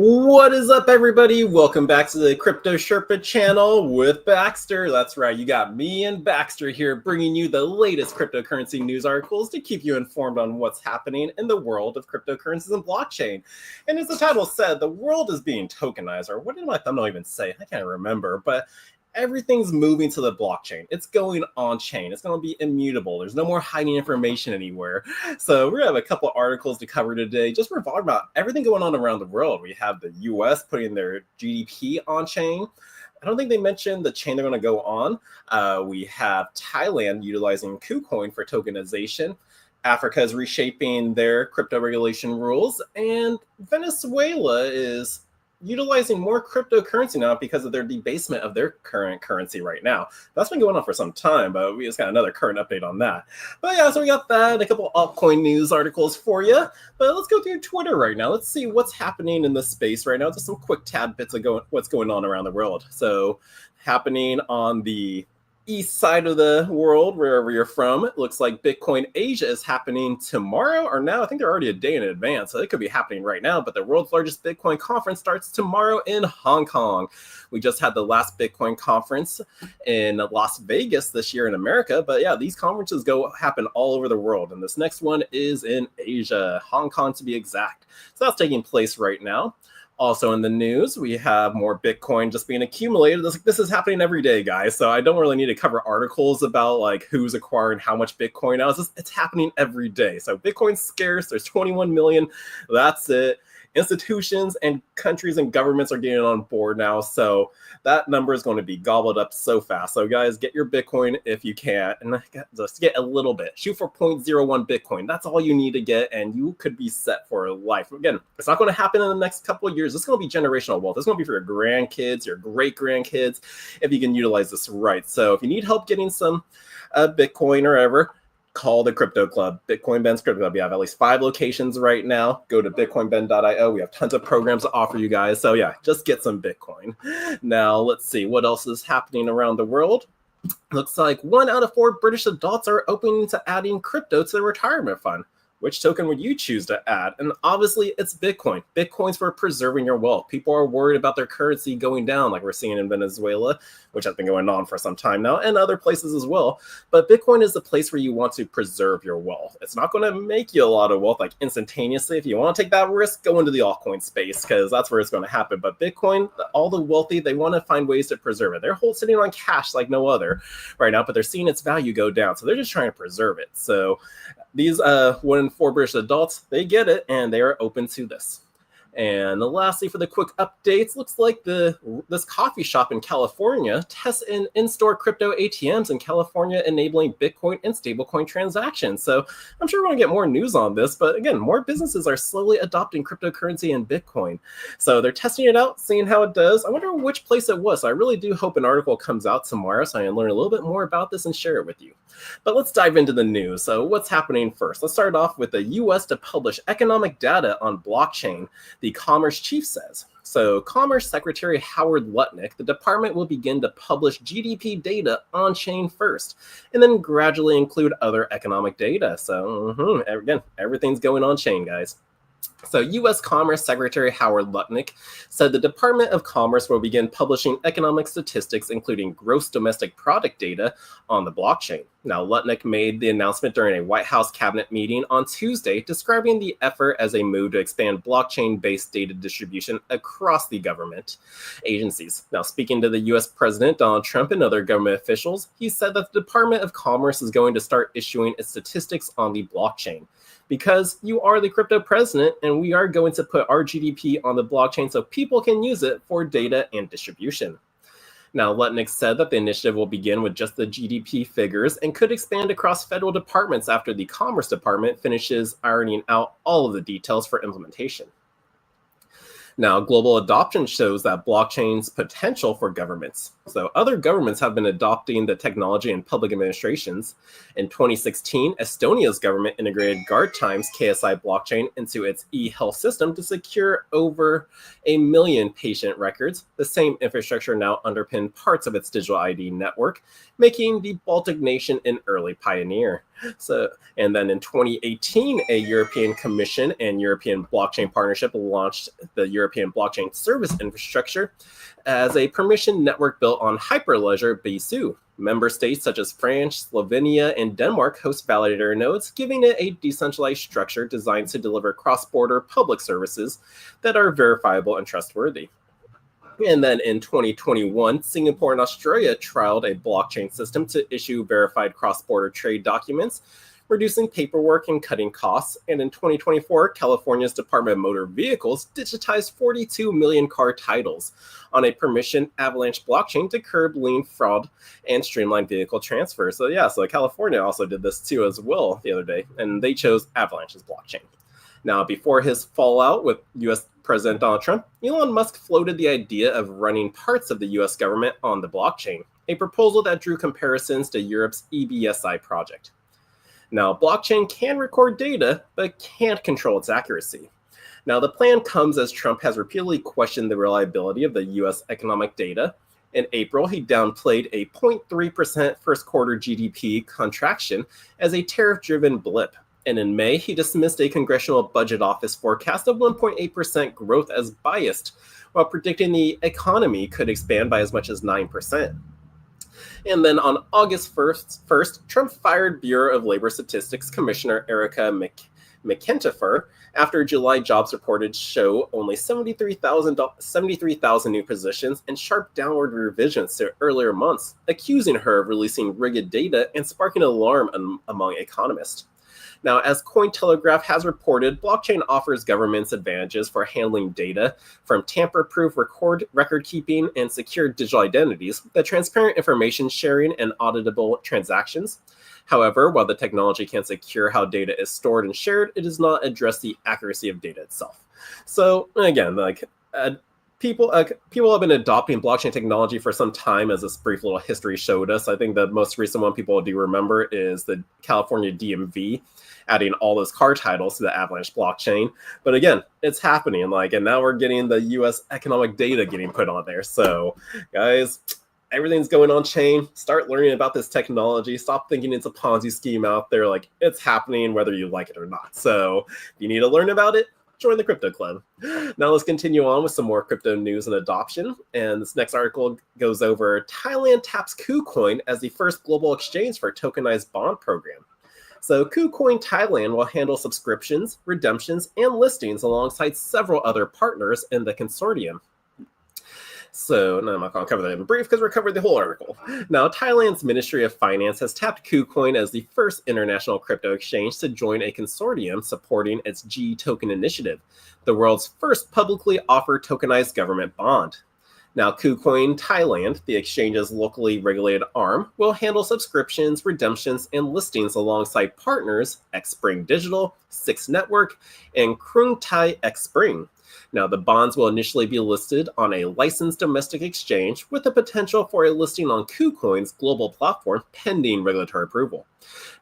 What is up, everybody? Welcome back to the Crypto Sherpa channel with Baxter. That's right, you got me and Baxter here bringing you the latest cryptocurrency news articles to keep you informed on what's happening in the world of cryptocurrencies and blockchain. And as the title said, the world is being tokenized, or what did my thumbnail even say? I can't remember, but everything's moving to the blockchain. It's going on chain. It's going to be immutable. There's no more hiding information anywhere. So we're going to have a couple articles to cover today, just talking about everything going on around the world. We have the US putting their GDP on chain. I don't think they mentioned the chain they're going to go on. We have Thailand utilizing KuCoin for tokenization. Africa is reshaping their crypto regulation rules. And Venezuela is utilizing more cryptocurrency now because of their debasement of their current currency right now. That's been going on for some time, but we just got another current update on that. But yeah, so we got that and a couple altcoin news articles for you. But let's go through Twitter right now. Let's see what's happening in the space right now. Just some quick tad bits of what's going on around the world. So happening on the east side of the world, wherever you're from, it looks like Bitcoin Asia is happening tomorrow or now. I think they're already a day in advance, so it could be happening right now. But the world's largest Bitcoin conference starts tomorrow in Hong Kong. We just had the last Bitcoin conference in Las Vegas this year in America. But yeah, these conferences happen all over the world. And this next one is in Asia, Hong Kong to be exact. So that's taking place right now. Also in the news, we have more Bitcoin just being accumulated. This is happening every day, guys. So I don't really need to cover articles about like who's acquiring how much Bitcoin now. It's happening every day. So Bitcoin's scarce. There's 21 million. That's it. Institutions and countries and governments are getting on board now. So that number is going to be gobbled up so fast. So guys, get your Bitcoin if you can. And just get a little bit. Shoot for 0.01 Bitcoin. That's all you need to get. And you could be set for life. Again, it's not going to happen in the next couple of years. It's going to be generational wealth. It's going to be for your grandkids, your great-grandkids, if you can utilize this right. So if you need help getting some Bitcoin or whatever, call the Crypto Club, Bitcoin Ben's Crypto Club. We have at least 5 locations right now. Go to bitcoinben.io. We have tons of programs to offer you guys. So yeah, just get some Bitcoin. Now, let's see what else is happening around the world. Looks like 1 out of 4 British adults are open to adding crypto to their retirement fund. Which token would you choose to add? And obviously, it's Bitcoin. Bitcoin's for preserving your wealth. People are worried about their currency going down, like we're seeing in Venezuela, which has been going on for some time now, and other places as well. But Bitcoin is the place where you want to preserve your wealth. It's not going to make you a lot of wealth like instantaneously. If you want to take that risk, go into the altcoin space because that's where it's going to happen. But Bitcoin, all the wealthy, they want to find ways to preserve it. They're sitting on cash like no other right now, but they're seeing its value go down. So they're just trying to preserve it. So these 1 in 4 British adults, they get it, and they are open to this. And lastly, for the quick updates, looks like this coffee shop in California tests in-store crypto ATMs in California, enabling Bitcoin and stablecoin transactions. So I'm sure we're going to get more news on this, but again, more businesses are slowly adopting cryptocurrency and Bitcoin. So they're testing it out, seeing how it does. I wonder which place it was. So I really do hope an article comes out tomorrow so I can learn a little bit more about this and share it with you. But let's dive into the news. So what's happening first? Let's start off with the US to publish economic data on blockchain, the Commerce chief says. So Commerce Secretary Howard Lutnick, the department will begin to publish GDP data on chain first, and then gradually include other economic data. So again, everything's going on chain, guys. So U.S. Commerce Secretary Howard Lutnick said the Department of Commerce will begin publishing economic statistics, including gross domestic product data, on the blockchain. Now, Lutnick made the announcement during a White House cabinet meeting on Tuesday, describing the effort as a move to expand blockchain-based data distribution across the government agencies. Now, speaking to the U.S. President Donald Trump and other government officials, he said that the Department of Commerce is going to start issuing its statistics on the blockchain. Because you are the crypto president, and we are going to put our GDP on the blockchain so people can use it for data and distribution. Now, Lutnick said that the initiative will begin with just the GDP figures and could expand across federal departments after the Commerce Department finishes ironing out all of the details for implementation. Now, global adoption shows that blockchain's potential for governments. So other governments have been adopting the technology in public administrations. In 2016, Estonia's government integrated GuardTime's KSI blockchain into its e-health system to secure over 1 million patient records. The same infrastructure now underpinned parts of its digital ID network, making the Baltic nation an early pioneer. And then in 2018, a European Commission and European Blockchain Partnership launched the European Blockchain Service Infrastructure as a permission network built on Hyperledger BSU. Member states such as France, Slovenia, and Denmark host validator nodes, giving it a decentralized structure designed to deliver cross-border public services that are verifiable and trustworthy. And then in 2021, Singapore and Australia trialed a blockchain system to issue verified cross-border trade documents, reducing paperwork and cutting costs. And in 2024, California's Department of Motor Vehicles digitized 42 million car titles on a permission avalanche blockchain to curb lien fraud and streamline vehicle transfer. So California also did this too as well the other day, and they chose Avalanche's blockchain. Now, before his fallout with U.S. President Donald Trump, Elon Musk floated the idea of running parts of the U.S. government on the blockchain, a proposal that drew comparisons to Europe's EBSI project. Now, blockchain can record data, but can't control its accuracy. Now, the plan comes as Trump has repeatedly questioned the reliability of the U.S. economic data. In April, he downplayed a 0.3% first quarter GDP contraction as a tariff-driven blip. And in May, he dismissed a Congressional Budget Office forecast of 1.8% growth as biased, while predicting the economy could expand by as much as 9%. And then on August 1st, Trump fired Bureau of Labor Statistics Commissioner Erica McEnteffer after July jobs reported show only 73,000 new positions and sharp downward revisions to earlier months, accusing her of releasing rigged data and sparking alarm among economists. Now, as Cointelegraph has reported, blockchain offers governments advantages for handling data from tamper-proof record-keeping and secure digital identities, the transparent information sharing, and auditable transactions. However, while the technology can secure how data is stored and shared, it does not address the accuracy of data itself. So, again, people have been adopting blockchain technology for some time, as this brief little history showed us. I think the most recent one people do remember is the California DMV adding all those car titles to the Avalanche blockchain. But again, it's happening, and now we're getting the U.S. economic data getting put on there. So, guys, everything's going on chain. Start learning about this technology. Stop thinking it's a Ponzi scheme out there. It's happening whether you like it or not. So, if you need to learn about it, join the Crypto Club. Now let's continue on with some more crypto news and adoption. And this next article goes over Thailand taps KuCoin as the first global exchange for tokenized bond program. So KuCoin Thailand will handle subscriptions, redemptions, and listings alongside several other partners in the consortium. So, no, I'm not going to cover that in brief because we're covering the whole article. Now, Thailand's Ministry of Finance has tapped KuCoin as the first international crypto exchange to join a consortium supporting its G token initiative, the world's first publicly offered tokenized government bond. Now, KuCoin Thailand, the exchange's locally regulated arm, will handle subscriptions, redemptions, and listings alongside partners Xspring Digital, Six Network, and Krung Thai Xspring. Now, the bonds will initially be listed on a licensed domestic exchange with the potential for a listing on KuCoin's global platform pending regulatory approval.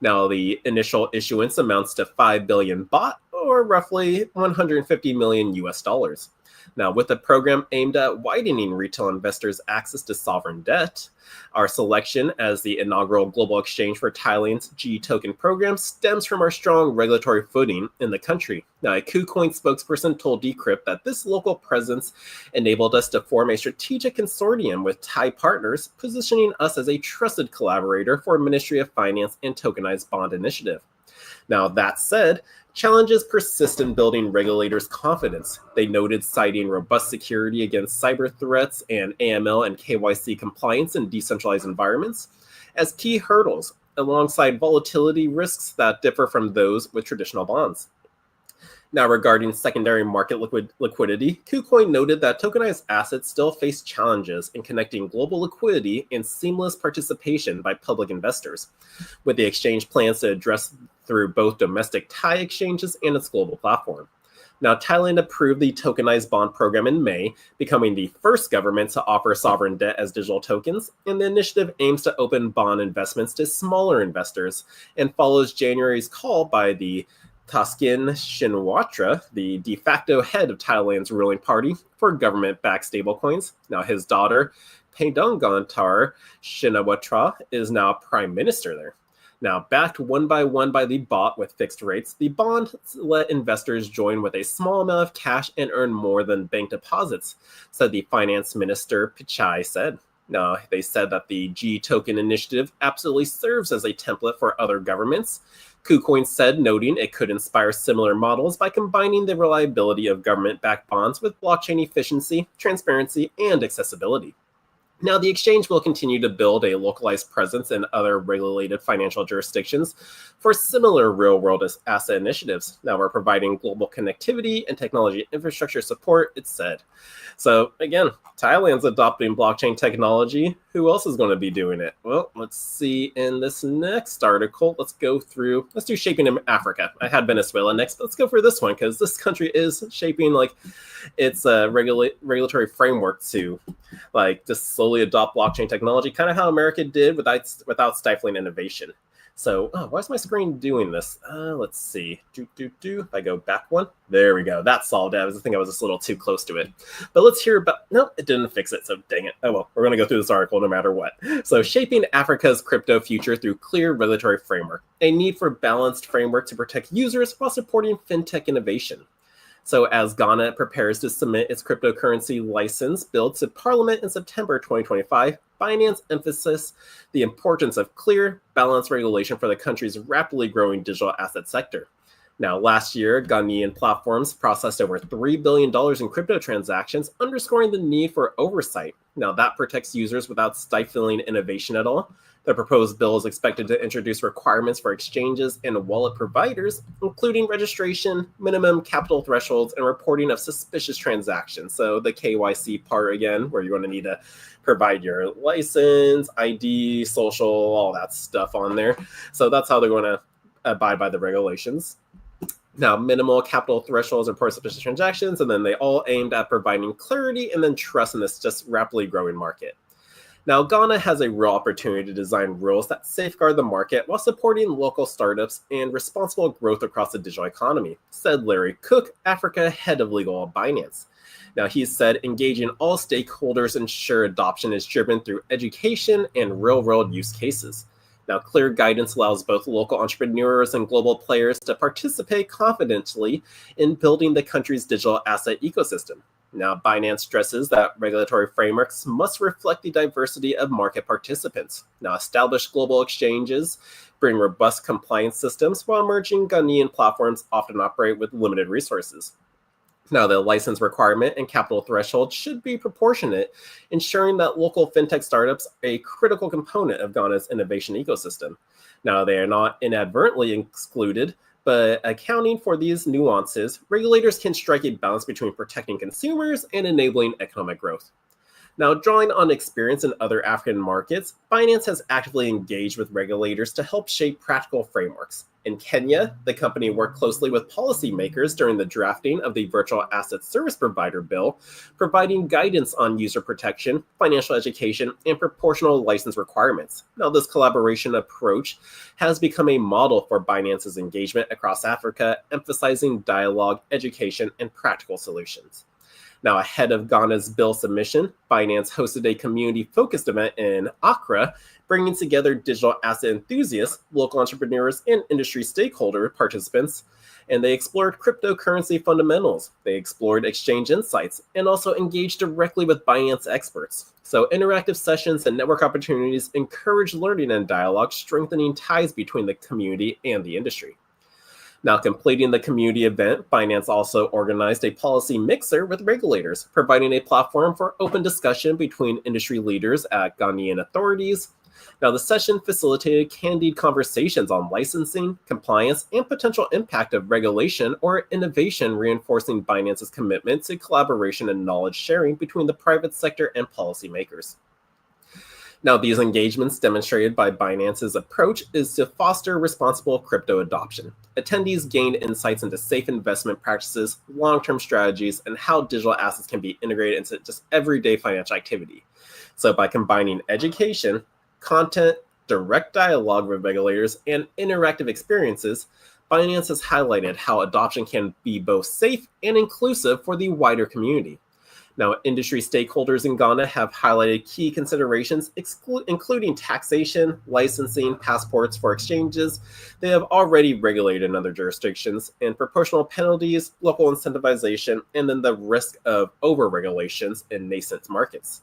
Now, the initial issuance amounts to 5 billion baht, or roughly $150 million US dollars. Now, with the program aimed at widening retail investors' access to sovereign debt, our selection as the inaugural global exchange for Thailand's G token program stems from our strong regulatory footing in the country. Now, a KuCoin spokesperson told Decrypt that this local presence enabled us to form a strategic consortium with Thai partners, positioning us as a trusted collaborator for Ministry of Finance and Tokenized Bond Initiative. Now, that said, challenges persist in building regulators' confidence. They noted citing robust security against cyber threats and AML and KYC compliance in decentralized environments as key hurdles, alongside volatility risks that differ from those with traditional bonds. Now, regarding secondary market liquidity, KuCoin noted that tokenized assets still face challenges in connecting global liquidity and seamless participation by public investors, with the exchange plans to address through both domestic Thai exchanges and its global platform. Now, Thailand approved the tokenized bond program in May, becoming the first government to offer sovereign debt as digital tokens, and the initiative aims to open bond investments to smaller investors and follows January's call by the Thaksin Shinawatra, the de facto head of Thailand's ruling party, for government-backed stablecoins. Now, his daughter, Paetongtarn Shinawatra, is now prime minister there. Now, backed one by one by the bot with fixed rates, the bonds let investors join with a small amount of cash and earn more than bank deposits, said the finance minister Pichai said. Now, they said that the G token initiative absolutely serves as a template for other governments. KuCoin said, noting it could inspire similar models by combining the reliability of government-backed bonds with blockchain efficiency, transparency, and accessibility. Now, the exchange will continue to build a localized presence in other regulated financial jurisdictions for similar real-world asset initiatives. Now, we're providing global connectivity and technology infrastructure support, it said. So, again, Thailand's adopting blockchain technology. Who else is going to be doing it? Well, let's see in this next article. Let's do shaping in Africa. I had Venezuela next, but let's go for this one because this country is shaping its regulatory framework to just slowly adopt blockchain technology, kind of how America did without stifling innovation. So, why is my screen doing this? Let's see. If I go back one, there we go. That solved it. I think I was just a little too close to it. But let's hear about. No, it didn't fix it. So dang it. Oh well, we're going to go through this article no matter what. So, shaping Africa's crypto future through clear regulatory framework. A need for balanced framework to protect users while supporting fintech innovation. So as Ghana prepares to submit its cryptocurrency license bill to Parliament in September 2025, Binance emphasizes the importance of clear, balanced regulation for the country's rapidly growing digital asset sector. Now, last year, Ghanaian platforms processed over $3 billion in crypto transactions, underscoring the need for oversight. Now, that protects users without stifling innovation at all. The proposed bill is expected to introduce requirements for exchanges and wallet providers, including registration, minimum capital thresholds, and reporting of suspicious transactions. So the KYC part again, where you're going to need to provide your license, ID, social, all that stuff on there. So that's how they're going to abide by the regulations. Now, minimal capital thresholds report suspicious transactions, and then they all aimed at providing clarity and then trust in this just rapidly growing market. Now, Ghana has a real opportunity to design rules that safeguard the market while supporting local startups and responsible growth across the digital economy, said Larry Cook, Africa head of legal at Binance. Now, he said engaging all stakeholders ensure adoption is driven through education and real-world use cases. Now, clear guidance allows both local entrepreneurs and global players to participate confidently in building the country's digital asset ecosystem. Now, Binance stresses that regulatory frameworks must reflect the diversity of market participants. Now, established global exchanges bring robust compliance systems, while emerging Ghanaian platforms often operate with limited resources. Now, the license requirement and capital threshold should be proportionate, ensuring that local fintech startups are a critical component of Ghana's innovation ecosystem. Now, they are not inadvertently excluded, but accounting for these nuances, regulators can strike a balance between protecting consumers and enabling economic growth. Now, drawing on experience in other African markets, Binance has actively engaged with regulators to help shape practical frameworks. In Kenya, the company worked closely with policymakers during the drafting of the Virtual Asset Service Provider Bill, providing guidance on user protection, financial education, and proportional license requirements. Now, this collaboration approach has become a model for Binance's engagement across Africa, emphasizing dialogue, education, and practical solutions. Now, ahead of Ghana's bill submission, Binance hosted a community-focused event in Accra, bringing together digital asset enthusiasts, local entrepreneurs, and industry stakeholder participants, and they explored cryptocurrency fundamentals. They explored exchange insights, and also engaged directly with Binance experts. So interactive sessions and network opportunities encourage learning and dialogue, strengthening ties between the community and the industry. Now, completing the community event, Binance also organized a policy mixer with regulators, providing a platform for open discussion between industry leaders at Ghanaian authorities. Now, the session facilitated candid conversations on licensing, compliance, and potential impact of regulation or innovation, reinforcing Binance's commitment to collaboration and knowledge sharing between the private sector and policymakers. Now, these engagements demonstrated by Binance's approach is to foster responsible crypto adoption. Attendees gained insights into safe investment practices, long-term strategies, and how digital assets can be integrated into just everyday financial activity. So by combining education, content, direct dialogue with regulators, and interactive experiences, Binance has highlighted how adoption can be both safe and inclusive for the wider community. Now, industry stakeholders in Ghana have highlighted key considerations, including taxation, licensing, passports for exchanges. They have already regulated in other jurisdictions, and proportional penalties, local incentivization, and then the risk of over-regulations in nascent markets.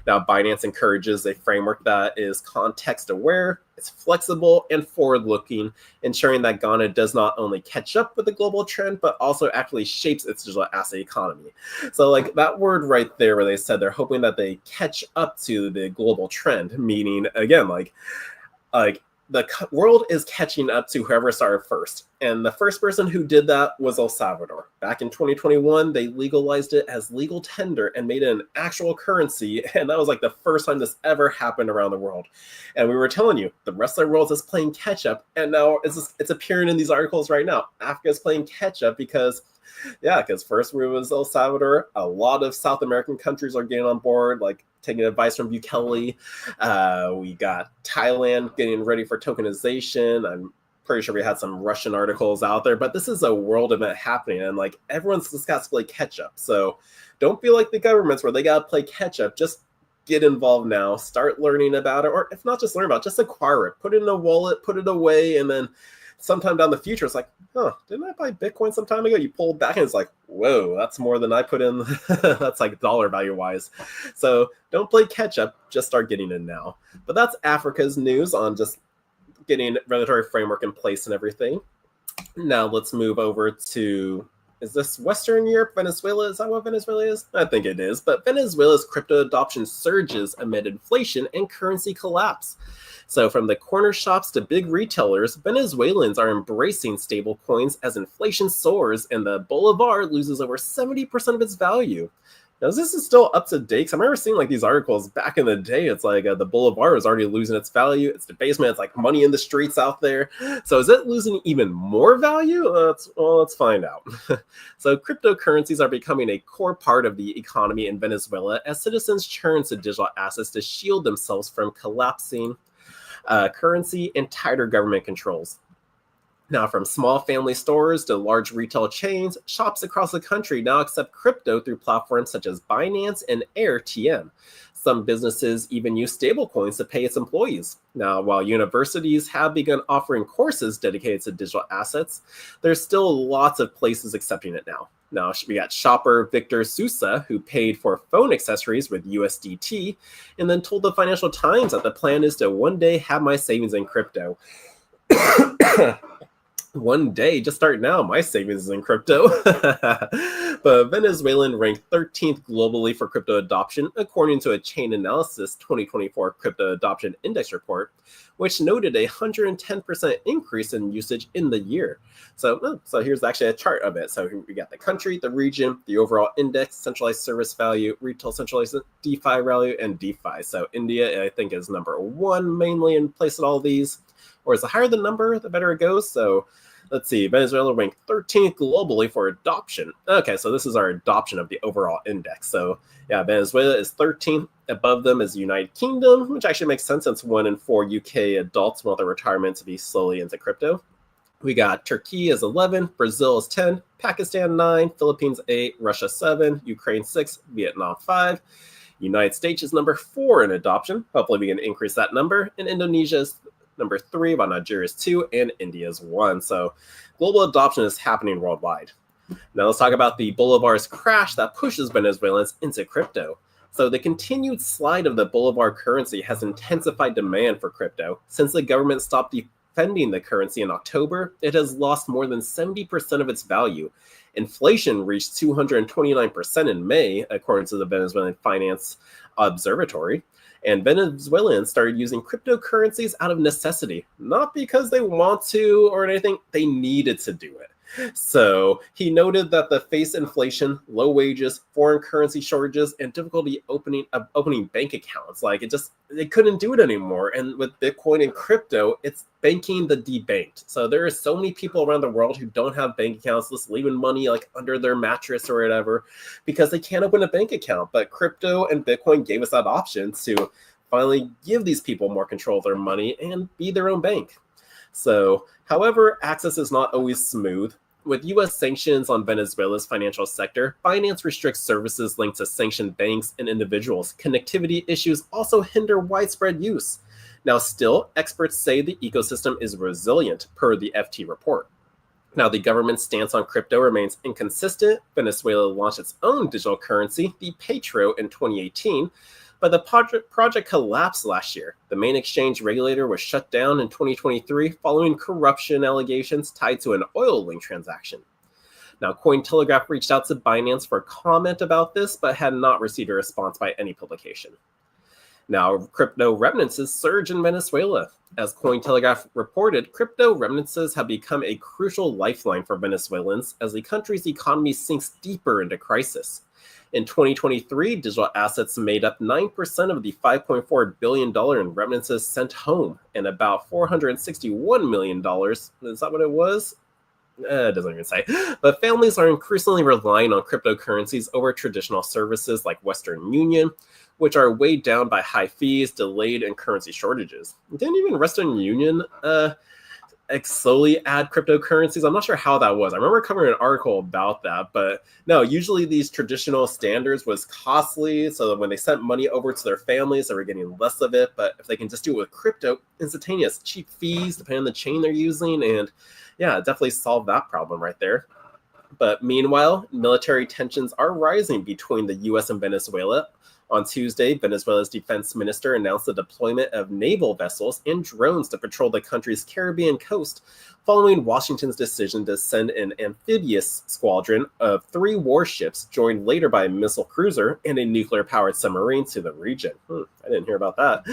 Now, Binance encourages a framework that is context-aware, it's flexible, and forward-looking, ensuring that Ghana does not only catch up with the global trend, but also actually shapes its digital asset economy. So, like that word right there where they said they're hoping that they catch up to the global trend, meaning, again, like the world is catching up to whoever started first. And the first person who did that was El Salvador. Back in 2021, they legalized it as legal tender and made it an actual currency. And that was like the first time this ever happened around the world. And we were telling you, the rest of the world is playing catch up. And now it's appearing in these articles right now. Africa is playing catch up because first it was El Salvador. A lot of South American countries are getting on board, like taking advice from Bukele. We got Thailand getting ready for tokenization. I'm pretty sure we had some Russian articles out there, but this is a world event happening, and like everyone's just got to play catch up. So don't feel like the governments where they got to play catch up. Just get involved now, start learning about it, or if not just learn about it, just acquire it, put it in a wallet, put it away, and then sometime down the future, it's like, didn't I buy Bitcoin some time ago? You pull back and it's like, whoa, that's more than I put in. That's like dollar value wise. So don't play catch up, just start getting in now. But that's Africa's news on just getting regulatory framework in place and everything. Now let's move over to, is this Western Europe, Venezuela? Is that what Venezuela is? I think it is. But Venezuela's crypto adoption surges amid inflation and currency collapse. So from the corner shops to big retailers, Venezuelans are embracing stable coins as inflation soars and the bolivar loses over 70% of its value. Now, this is still up to date, because I remember seeing like these articles back in the day. It's like the bolivar is already losing its value. It's debasement. It's like money in the streets out there. So is it losing even more value? Let's find out. So cryptocurrencies are becoming a core part of the economy in Venezuela as citizens turn to digital assets to shield themselves from collapsing currency and tighter government controls. Now, from small family stores to large retail chains, shops across the country now accept crypto through platforms such as Binance and AirTM. Some businesses even use stablecoins to pay its employees. Now, while universities have begun offering courses dedicated to digital assets, there's still lots of places accepting it now. Now, we got shopper Victor Sousa, who paid for phone accessories with USDT, and then told the Financial Times that the plan is to one day have my savings in crypto. One day, just start now, my savings is in crypto. But Venezuelan ranked 13th globally for crypto adoption, according to a Chain Analysis 2024 Crypto Adoption Index report, which noted a 110% increase in usage in the year. So here's actually a chart of it. So we got the country, the region, the overall index, centralized service value, retail centralized DeFi value, and DeFi. So India, I think, is number one mainly in place of all these. Or is the higher the number, the better it goes. So let's see, Venezuela ranked 13th globally for adoption. Okay, so this is our adoption of the overall index. So yeah, Venezuela is 13th. Above them is the United Kingdom, which actually makes sense since 1 in 4 UK adults want their retirement to be slowly into crypto. We got Turkey is 11, Brazil is 10, Pakistan 9, Philippines 8, Russia 7, Ukraine 6, Vietnam 5. United States is number 4 in adoption. Hopefully we can increase that number. And Indonesia is number 3, while Nigeria is 2, and India is 1. So global adoption is happening worldwide. Now let's talk about the Bolivar's crash that pushes Venezuelans into crypto. So the continued slide of the Bolivar currency has intensified demand for crypto. Since the government stopped defending the currency in October, it has lost more than 70% of its value. Inflation reached 229% in May, according to the Venezuelan Finance Observatory. And Venezuelans started using cryptocurrencies out of necessity, not because they want to or anything, they needed to do it. So he noted that the face inflation, low wages, foreign currency shortages, and difficulty opening bank accounts, like they couldn't do it anymore. And with Bitcoin and crypto, it's banking the debanked. So there are so many people around the world who don't have bank accounts, just leaving money like under their mattress or whatever, because they can't open a bank account. But crypto and Bitcoin gave us that option to finally give these people more control of their money and be their own bank. So, however, access is not always smooth. With U.S. sanctions on Venezuela's financial sector, Binance restricts services linked to sanctioned banks and individuals. Connectivity issues also hinder widespread use. Now, still, experts say the ecosystem is resilient, per the FT report. Now, the government's stance on crypto remains inconsistent. Venezuela launched its own digital currency, the Petro, in 2018, but the project collapsed last year. The main exchange regulator was shut down in 2023 following corruption allegations tied to an oil link transaction. Now, Cointelegraph reached out to Binance for comment about this, but had not received a response by any publication. Now, crypto remittances surge in Venezuela. As Cointelegraph reported, crypto remittances have become a crucial lifeline for Venezuelans as the country's economy sinks deeper into crisis. In 2023, digital assets made up 9% of the $5.4 billion in remittances sent home, and about $461 million. Is that what it was? It doesn't even say. But families are increasingly relying on cryptocurrencies over traditional services like Western Union, which are weighed down by high fees, delayed, and currency shortages. Didn't even Western Union slowly add cryptocurrencies? I'm not sure how that was. I remember covering an article about that, but no, usually these traditional standards was costly, so that when they sent money over to their families, they were getting less of it. But if they can just do it with crypto, instantaneous, cheap fees, depending on the chain they're using, and yeah, definitely solve that problem right there. But meanwhile, military tensions are rising between the U.S. and Venezuela. On Tuesday, Venezuela's defense minister announced the deployment of naval vessels and drones to patrol the country's Caribbean coast, following Washington's decision to send an amphibious squadron of 3 warships, joined later by a missile cruiser and a nuclear-powered submarine, to the region. I didn't hear about that.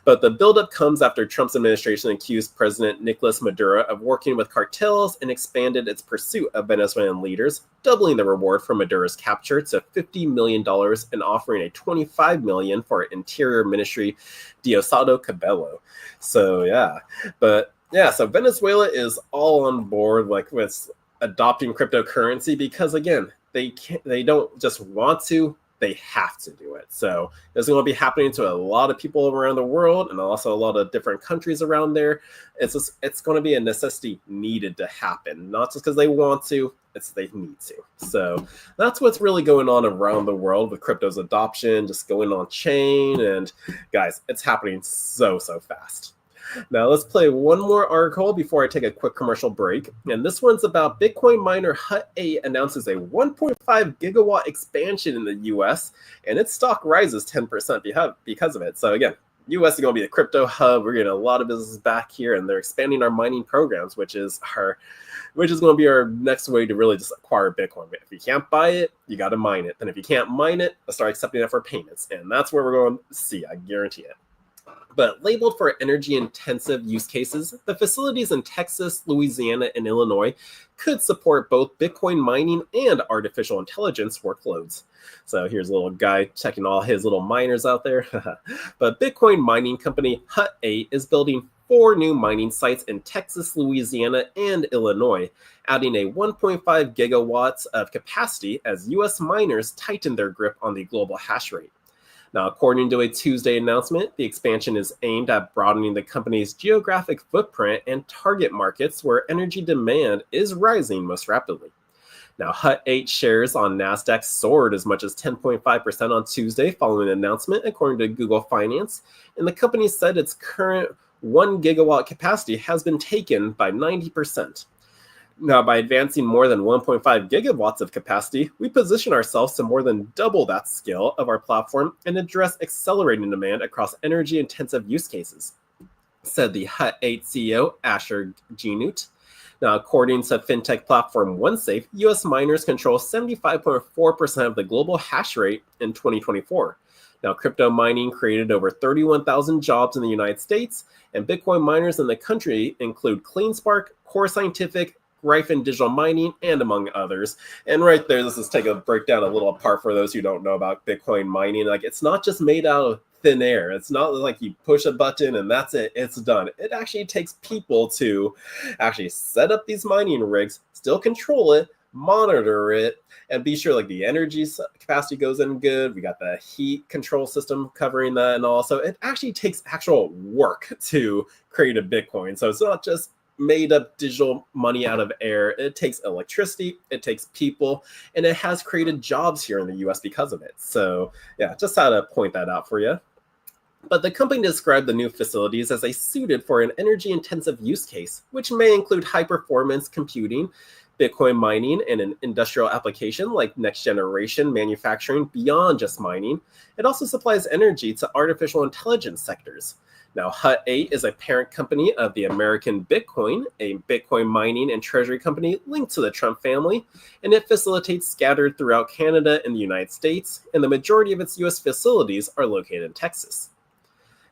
But the buildup comes after Trump's administration accused President Nicolas Maduro of working with cartels and expanded its pursuit of Venezuelan leaders, doubling the reward for Maduro's capture to $50 million and offering a $25 million for Interior Ministry Diosdado Cabello. So so Venezuela is all on board with adopting cryptocurrency because, again, they don't just want to, they have to do it. So this is going to be happening to a lot of people around the world and also a lot of different countries around there. It's going to be a necessity needed to happen, not just because they want to, it's they need to. So that's what's really going on around the world with crypto's adoption, just going on chain. And guys, it's happening so fast. Now let's play one more article before I take a quick commercial break. And this one's about Bitcoin miner Hut 8 announces a 1.5 gigawatt expansion in the US, and its stock rises 10% because of it. So again, US is going to be a crypto hub. We're getting a lot of businesses back here, and they're expanding our mining programs, which is going to be our next way to really just acquire Bitcoin. If you can't buy it, you got to mine it. And if you can't mine it, let's start accepting it for payments. And that's where we're going to see, I guarantee it. But labeled for energy-intensive use cases, the facilities in Texas, Louisiana, and Illinois could support both Bitcoin mining and artificial intelligence workloads. So here's a little guy checking all his little miners out there. But Bitcoin mining company Hut 8 is building 4 new mining sites in Texas, Louisiana, and Illinois, adding a 1.5 gigawatts of capacity as U.S. miners tighten their grip on the global hash rate. Now, according to a Tuesday announcement, the expansion is aimed at broadening the company's geographic footprint and target markets where energy demand is rising most rapidly. Now, Hut 8 shares on NASDAQ soared as much as 10.5% on Tuesday following the announcement, according to Google Finance, and the company said its current 1 gigawatt capacity has been taken by 90%. Now, by advancing more than 1.5 gigawatts of capacity, we position ourselves to more than double that scale of our platform and address accelerating demand across energy-intensive use cases, said the Hut 8 CEO, Asher Ginut. Now, according to fintech platform OneSafe, U.S. miners control 75.4% of the global hash rate in 2024. Now, crypto mining created over 31,000 jobs in the United States, and Bitcoin miners in the country include CleanSpark, Core Scientific, Gryphon Digital Mining, and among others. And right there, let's just take a breakdown a little apart for those who don't know about Bitcoin mining. Like, it's not just made out of thin air. It's not like you push a button and that's it, it's done. It actually takes people to actually set up these mining rigs, still control it, monitor it, and be sure like the energy capacity goes in good. We got the heat control system covering that, and also it actually takes actual work to create a Bitcoin. So it's not just made up digital money out of air. It takes electricity, it takes people, and it has created jobs here in the US because of it. So yeah, just had to point that out for you. But the company described the new facilities as suited for an energy-intensive use case, which may include high-performance computing, Bitcoin mining, and an industrial application like next-generation manufacturing beyond just mining. It also supplies energy to artificial intelligence sectors. Now, Hut 8 is a parent company of the American Bitcoin, a Bitcoin mining and treasury company linked to the Trump family, and it facilitates scattered throughout Canada and the United States, and the majority of its U.S. facilities are located in Texas.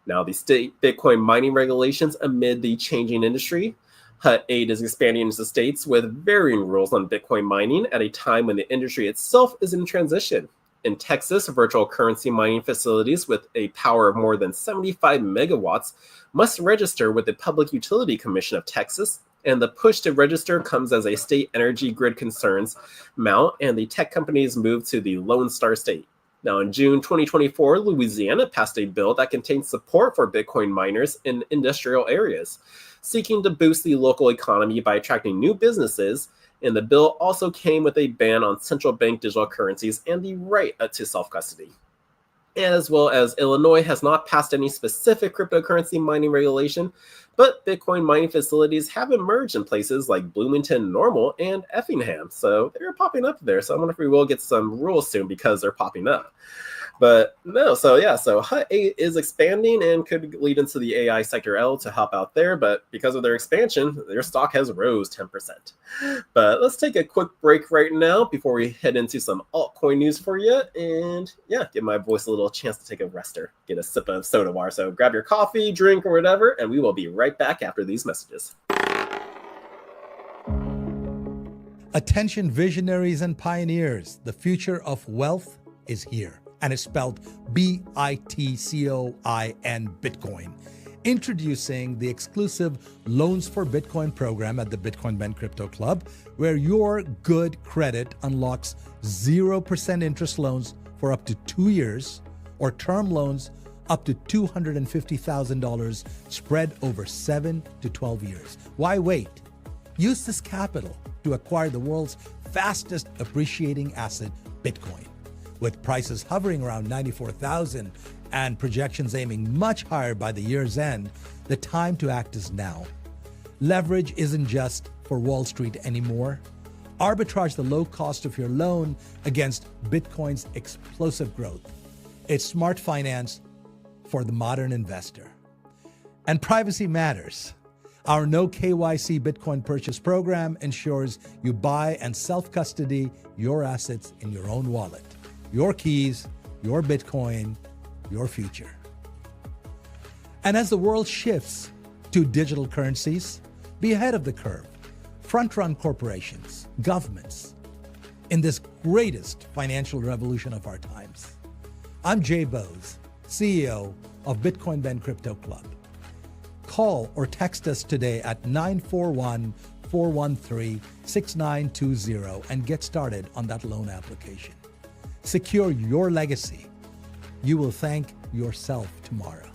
Now, the state Bitcoin mining regulations amid the changing industry. Hut 8 is expanding into states with varying rules on Bitcoin mining at a time when the industry itself is in transition. In Texas, virtual currency mining facilities with a power of more than 75 megawatts must register with the Public Utility Commission of Texas, and the push to register comes as a state energy grid concerns mount and the tech companies move to the Lone Star State. Now, in June 2024, Louisiana passed a bill that contains support for Bitcoin miners in industrial areas, seeking to boost the local economy by attracting new businesses. And the bill also came with a ban on central bank digital currencies and the right to self-custody. As well as Illinois has not passed any specific cryptocurrency mining regulation, but Bitcoin mining facilities have emerged in places like Bloomington, Normal, and Effingham. So they're popping up there. So I wonder if we will get some rules soon because they're popping up. But no, so Hut 8 is expanding and could lead into the AI sector L to hop out there. But because of their expansion, their stock has rose 10%. But let's take a quick break right now before we head into some altcoin news for you. And yeah, give my voice a little chance to take a rester, get a sip of soda water. So grab your coffee, drink, or whatever, and we will be right back after these messages. Attention visionaries and pioneers, the future of wealth is here. And it's spelled Bitcoin, Bitcoin. Introducing the exclusive Loans for Bitcoin program at the Bitcoin Ben Crypto Club, where your good credit unlocks 0% interest loans for up to 2 years, or term loans up to $250,000 spread over 7 to 12 years. Why wait? Use this capital to acquire the world's fastest appreciating asset, Bitcoin. With prices hovering around 94,000 and projections aiming much higher by the year's end, the time to act is now. Leverage isn't just for Wall Street anymore. Arbitrage the low cost of your loan against Bitcoin's explosive growth. It's smart finance for the modern investor. And privacy matters. Our no KYC Bitcoin purchase program ensures you buy and self-custody your assets in your own wallet. Your keys, your Bitcoin, your future. And as the world shifts to digital currencies, be ahead of the curve. Front-run corporations, governments, in this greatest financial revolution of our times. I'm Jay Bose, CEO of Bitcoin Ben Crypto Club. Call or text us today at 941-413-6920 and get started on that loan application. Secure your legacy. You will thank yourself tomorrow.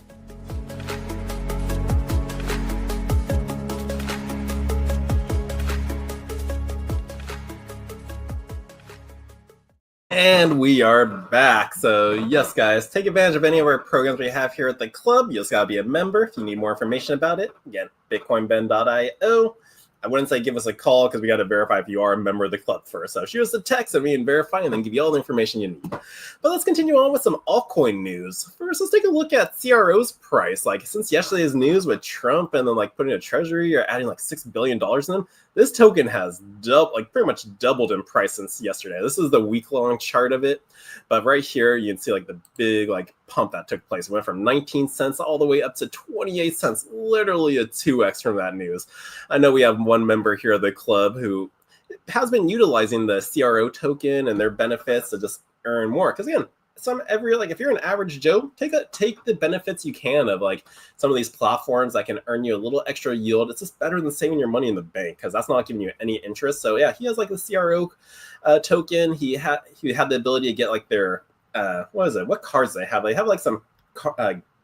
And we are back. So yes, guys, take advantage of any of our programs we have here at the club. You just gotta be a member. If you need more information about it, again, bitcoinben.io. I wouldn't say give us a call because we got to verify if you are a member of the club first. So shoot us a text and we can verify and then give you all the information you need. But let's continue on with some altcoin news. First, let's take a look at CRO's price. Like since yesterday's news with Trump and then like putting a treasury or adding like $6 billion in them, this token has pretty much doubled in price since yesterday. This is the week-long chart of it. But right here, you can see like the big like pump that took place. It went from 19 cents all the way up to 28 cents, literally a 2x from that news. I know we have one member here of the club who has been utilizing the CRO token and their benefits to just earn more. Because again, if you're an average Joe, take the benefits you can of like some of these platforms that can earn you a little extra yield. It's just better than saving your money in the bank because that's not giving you any interest. So yeah, he has like the CRO token. He had the ability to get like their what cards do they have? They have like some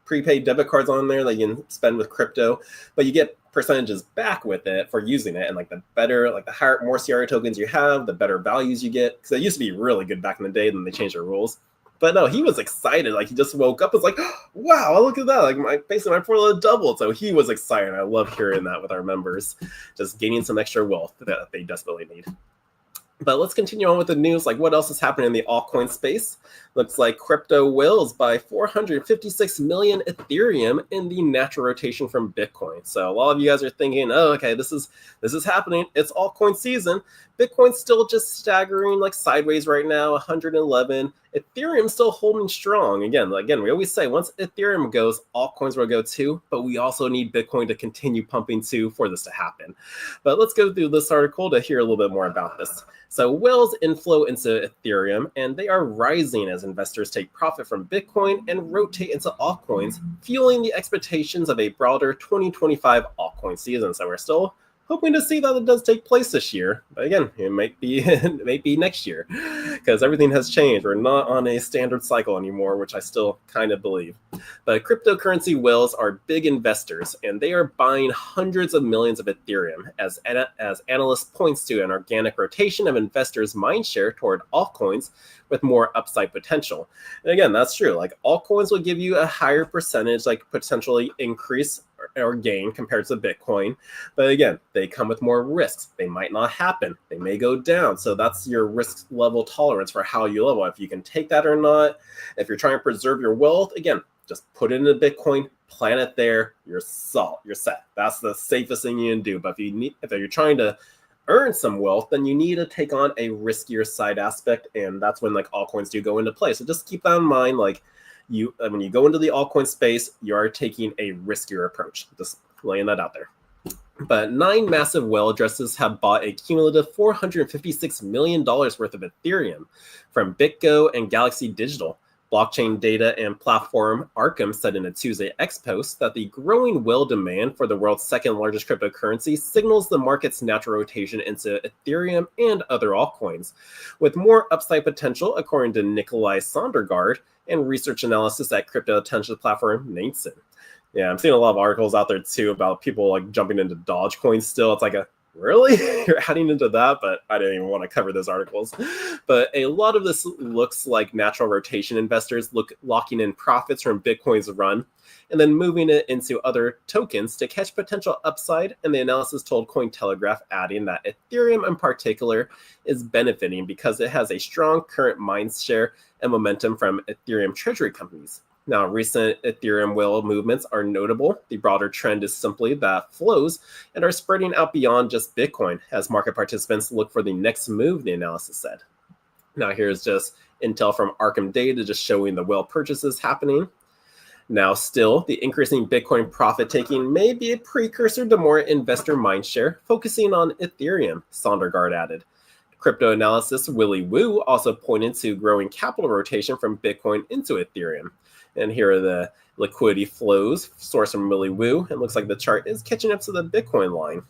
prepaid debit cards on there that you can spend with crypto, but you get percentages back with it for using it, and like the better, like the higher, more CRA tokens you have, the better values you get. Because it used to be really good back in the day, then they changed their rules. But no, he was excited. Like he just woke up, was like, wow, look at that! Like basically my portfolio doubled. So he was excited. I love hearing that with our members, just gaining some extra wealth that they desperately need. But let's continue on with the news. Like, what else is happening in the altcoin space? Looks like crypto wills buy 456 million Ethereum in the natural rotation from Bitcoin. So a lot of you guys are thinking, oh, okay, this is happening. It's altcoin season. Bitcoin's still just staggering like sideways right now, 111. Ethereum's still holding strong. Again, we always say once Ethereum goes, altcoins will go too. But we also need Bitcoin to continue pumping too for this to happen. But let's go through this article to hear a little bit more about this. So whales inflow into Ethereum, and they are rising as investors take profit from Bitcoin and rotate into altcoins, fueling the expectations of a broader 2025 altcoin season. So we're still hoping to see that it does take place this year. But again, it might be next year because everything has changed. We're not on a standard cycle anymore, which I still kind of believe. But cryptocurrency whales are big investors, and they are buying hundreds of millions of Ethereum, as analysts points to an organic rotation of investors' mindshare toward altcoins with more upside potential. And again, that's true. Like altcoins will give you a higher percentage, like potentially increase or gain compared to Bitcoin. But again, they come with more risks. They might not happen. They may go down. So that's your risk level tolerance for how you level. If you can take that or not. If you're trying to preserve your wealth, again, just put it into Bitcoin, plan it there, you're set. That's the safest thing you can do. But if you're trying to earn some wealth, then you need to take on a riskier side aspect, and that's when like altcoins do go into play. So just keep that in mind. Like when you go into the altcoin space, you are taking a riskier approach. Just laying that out there. But 9 massive whale addresses have bought a cumulative $456 million worth of Ethereum from BitGo and Galaxy Digital. Blockchain data and platform Arkham said in a Tuesday X post that the growing whale demand for the world's second largest cryptocurrency signals the market's natural rotation into Ethereum and other altcoins, with more upside potential, according to Nikolai Sondergaard and research analysis at crypto attention platform Nansen. Yeah, I'm seeing a lot of articles out there too about people like jumping into Dogecoin still. It's like really? You're adding into that? But I didn't even want to cover those articles. But a lot of this looks like natural rotation investors locking in profits from Bitcoin's run and then moving it into other tokens to catch potential upside. And the analysis told Cointelegraph, adding that Ethereum in particular is benefiting because it has a strong current mindshare and momentum from Ethereum treasury companies. Now, recent Ethereum whale movements are notable. The broader trend is simply that flows and are spreading out beyond just Bitcoin as market participants look for the next move, the analysis said. Now, here's just intel from Arkham data just showing the whale purchases happening. Now, still, the increasing Bitcoin profit-taking may be a precursor to more investor mindshare, focusing on Ethereum, Sondergaard added. Crypto analysis Willy Woo also pointed to growing capital rotation from Bitcoin into Ethereum. And here are the liquidity flows sourced from Willy Woo. It looks like the chart is catching up to the Bitcoin line.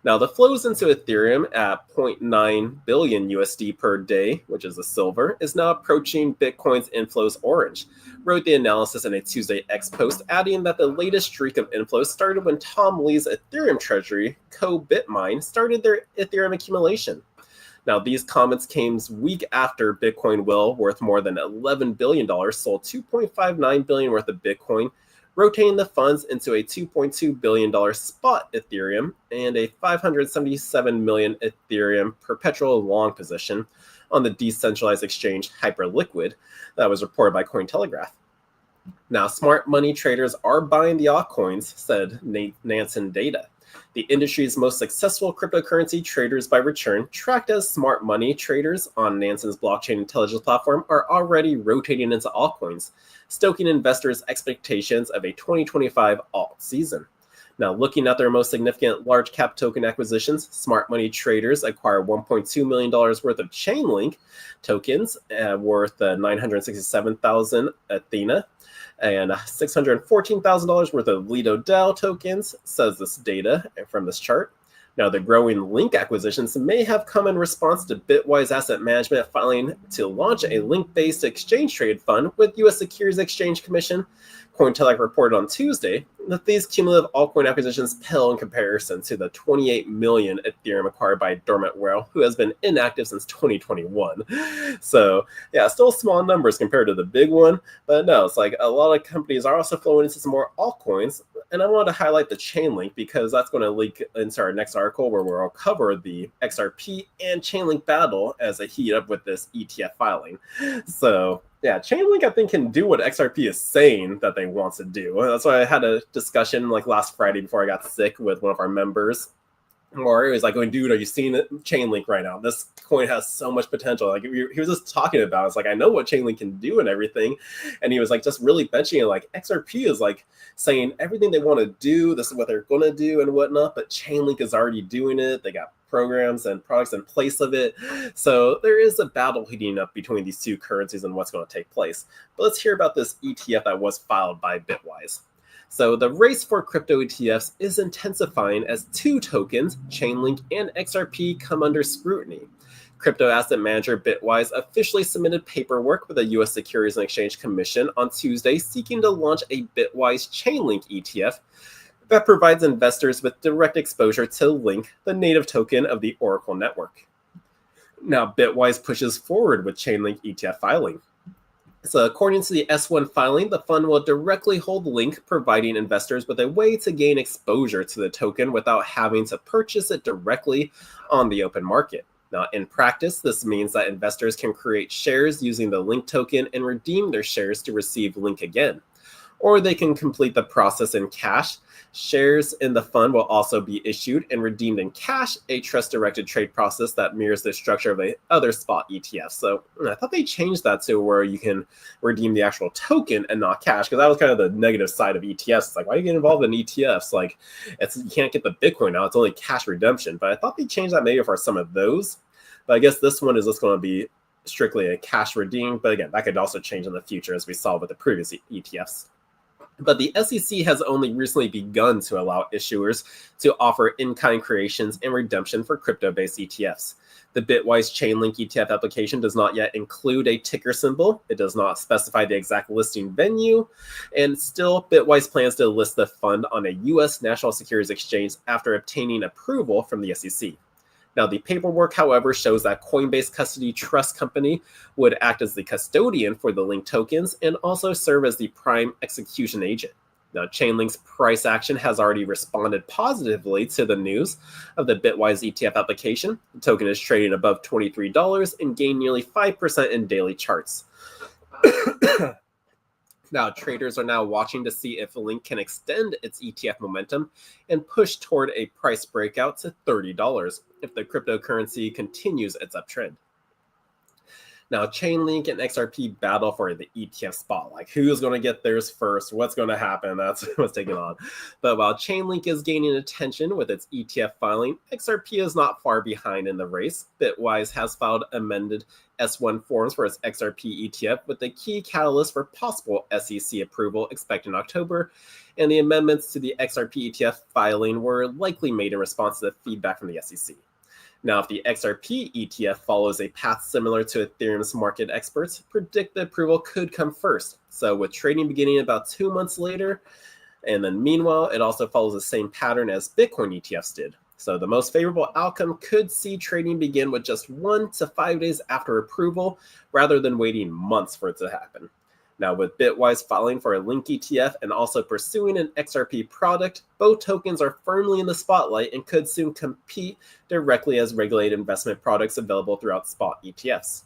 Now, the flows into Ethereum at 0.9 billion USD per day, which is a silver, is now approaching Bitcoin's inflows orange, wrote the analysis in a Tuesday X post, adding that the latest streak of inflows started when Tom Lee's Ethereum treasury, Co-Bitmine, started their Ethereum accumulation. Now, these comments came week after Bitcoin whale worth more than $11 billion sold $2.59 billion worth of Bitcoin, rotating the funds into a $2.2 billion spot Ethereum and a $577 million Ethereum perpetual long position on the decentralized exchange Hyperliquid. That was reported by Cointelegraph. Now, smart money traders are buying the altcoins, said Nansen Data. The industry's most successful cryptocurrency traders by return, tracked as smart money traders on Nansen's blockchain intelligence platform, are already rotating into altcoins, stoking investors' expectations of a 2025 alt season. Now, looking at their most significant large cap token acquisitions, smart money traders acquired $1.2 million worth of Chainlink tokens worth 967,000 Athena and $614,000 worth of Lido DAO tokens, says this data from this chart. Now, the growing Link acquisitions may have come in response to Bitwise Asset Management filing to launch a Link-based exchange-traded fund with U.S. Securities Exchange Commission. Cointelegraph reported on Tuesday that these cumulative altcoin acquisitions pale in comparison to the 28 million Ethereum acquired by a dormant whale who has been inactive since 2021. So yeah, still small numbers compared to the big one, but no, it's like a lot of companies are also flowing into some more altcoins. And I wanted to highlight the Chainlink because that's going to link into our next article where we'll cover the XRP and Chainlink battle as they heat up with this ETF filing. So yeah, Chainlink I think can do what XRP is saying that they want to do. That's why I had a discussion like last Friday before I got sick with one of our members. Or it was like, going, dude, are you seeing Chainlink right now? This coin has so much potential. Like he was just talking about, it's like, I know what Chainlink can do and everything. And he was like, just really benching it. Like XRP is like saying everything they want to do. This is what they're going to do and whatnot. But Chainlink is already doing it. They got programs and products in place of it. So there is a battle heating up between these two currencies and what's going to take place. But let's hear about this ETF that was filed by Bitwise. So the race for crypto ETFs is intensifying as two tokens, Chainlink and XRP, come under scrutiny. Crypto asset manager Bitwise officially submitted paperwork with the U.S. Securities and Exchange Commission on Tuesday seeking to launch a Bitwise Chainlink ETF that provides investors with direct exposure to Link, the native token of the Oracle network. Now, Bitwise pushes forward with Chainlink ETF filing. So according to the S1 filing, the fund will directly hold Link, providing investors with a way to gain exposure to the token without having to purchase it directly on the open market. Now, in practice, this means that investors can create shares using the Link token and redeem their shares to receive Link again. Or they can complete the process in cash. Shares in the fund will also be issued and redeemed in cash, a trust-directed trade process that mirrors the structure of the other spot ETFs. So I thought they changed that to where you can redeem the actual token and not cash, because that was kind of the negative side of ETFs. It's like, why do you get involved in ETFs? Like, you can't get the Bitcoin now. It's only cash redemption. But I thought they changed that maybe for some of those. But I guess this one is just going to be strictly a cash redeem. But again, that could also change in the future, as we saw with the previous ETFs. But the SEC has only recently begun to allow issuers to offer in-kind creations and redemption for crypto-based ETFs. The Bitwise Chainlink ETF application does not yet include a ticker symbol. It does not specify the exact listing venue. And still, Bitwise plans to list the fund on a U.S. National Securities Exchange after obtaining approval from the SEC. Now, the paperwork, however, shows that Coinbase Custody Trust Company would act as the custodian for the Link tokens and also serve as the prime execution agent. Now, Chainlink's price action has already responded positively to the news of the Bitwise ETF application. The token is trading above $23 and gained nearly 5% in daily charts. Now, traders are now watching to see if Link can extend its ETF momentum and push toward a price breakout to $30 if the cryptocurrency continues its uptrend. Now, Chainlink and XRP battle for the ETF spot. Like, who's going to get theirs first? What's going to happen? That's what's taking on. But while Chainlink is gaining attention with its ETF filing, XRP is not far behind in the race. Bitwise has filed amended S1 forms for its XRP ETF, with the key catalyst for possible SEC approval expected in October. And the amendments to the XRP ETF filing were likely made in response to the feedback from the SEC. Now, if the XRP ETF follows a path similar to Ethereum's, market experts predict the approval could come first. So with trading beginning about 2 months later, and then meanwhile, it also follows the same pattern as Bitcoin ETFs did. So the most favorable outcome could see trading begin with just 1 to 5 days after approval, rather than waiting months for it to happen. Now, with Bitwise filing for a Link ETF and also pursuing an XRP product, both tokens are firmly in the spotlight and could soon compete directly as regulated investment products available throughout spot ETFs.